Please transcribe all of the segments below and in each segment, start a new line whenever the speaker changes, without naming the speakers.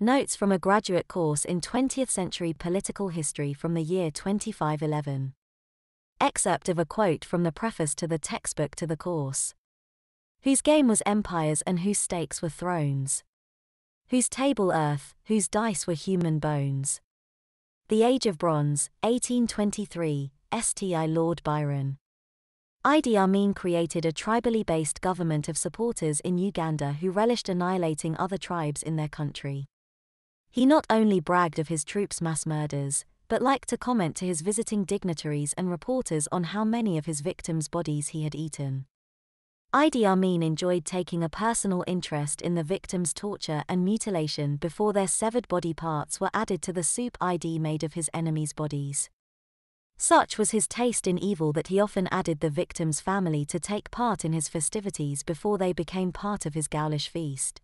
Notes from a graduate course in 20th century political history from the year 2511. Excerpt of a quote from the preface to the textbook to the course. Whose game was empires and whose stakes were thrones. Whose table earth, whose dice were human bones. The Age of Bronze, 1823, Sti Lord Byron. Idi Amin created a tribally based government of supporters in Uganda who relished annihilating other tribes in their country. He not only bragged of his troops' mass murders, but liked to comment to his visiting dignitaries and reporters on how many of his victims' bodies he had eaten. Idi Amin enjoyed taking a personal interest in the victims' torture and mutilation before their severed body parts were added to the soup Idi made of his enemies' bodies. Such was his taste in evil that he often added the victim's family to take part in his festivities before they became part of his ghoulish feast.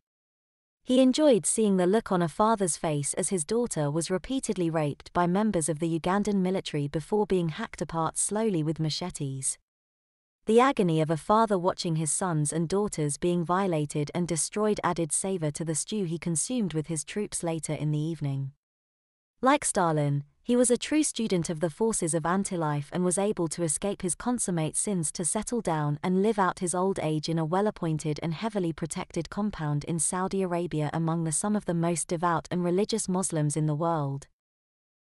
He enjoyed seeing the look on a father's face as his daughter was repeatedly raped by members of the Ugandan military before being hacked apart slowly with machetes. The agony of a father watching his sons and daughters being violated and destroyed added savor to the stew he consumed with his troops later in the evening. Like Stalin, he was a true student of the forces of anti-life and was able to escape his consummate sins to settle down and live out his old age in a well-appointed and heavily protected compound in Saudi Arabia among some of the most devout and religious Muslims in the world.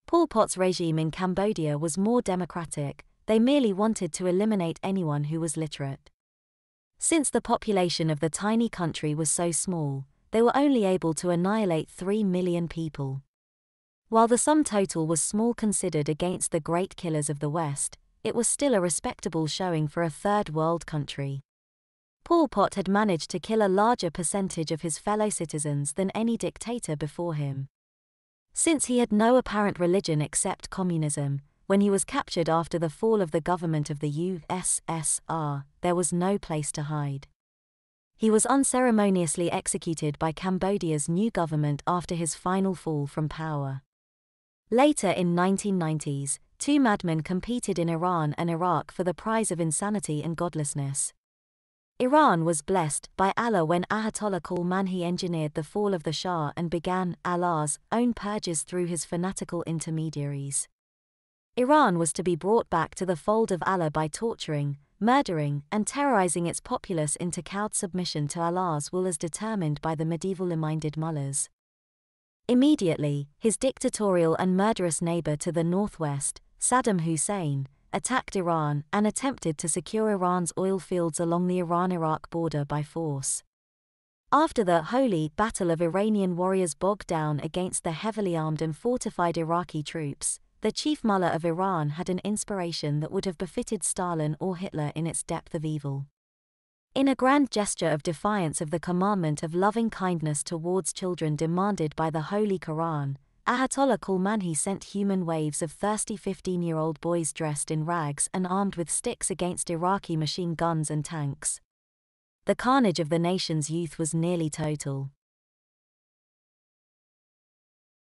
Pol Pot's regime in Cambodia was more democratic. They merely wanted to eliminate anyone who was literate. Since the population of the tiny country was so small, they were only able to annihilate 3 million people. While the sum total was small considered against the great killers of the West, it was still a respectable showing for a third world country. Pol Pot had managed to kill a larger percentage of his fellow citizens than any dictator before him. Since he had no apparent religion except communism, when he was captured after the fall of the government of the USSR, there was no place to hide. He was unceremoniously executed by Cambodia's new government after his final fall from power. Later in 1990s, two madmen competed in Iran and Iraq for the prize of insanity and godlessness. Iran was blessed by Allah when Ayatollah Khamenei engineered the fall of the Shah and began Allah's own purges through his fanatical intermediaries. Iran was to be brought back to the fold of Allah by torturing, murdering, and terrorizing its populace into cowed submission to Allah's will as determined by the medieval-minded mullahs. Immediately, his dictatorial and murderous neighbor to the northwest, Saddam Hussein, attacked Iran and attempted to secure Iran's oil fields along the Iran-Iraq border by force. After the holy battle of Iranian warriors bogged down against the heavily armed and fortified Iraqi troops, the chief mullah of Iran had an inspiration that would have befitted Stalin or Hitler in its depth of evil. In a grand gesture of defiance of the commandment of loving kindness towards children demanded by the Holy Quran, Ayatollah Khamenei sent human waves of thirsty 15-year-old boys dressed in rags and armed with sticks against Iraqi machine guns and tanks. The carnage of the nation's youth was nearly total.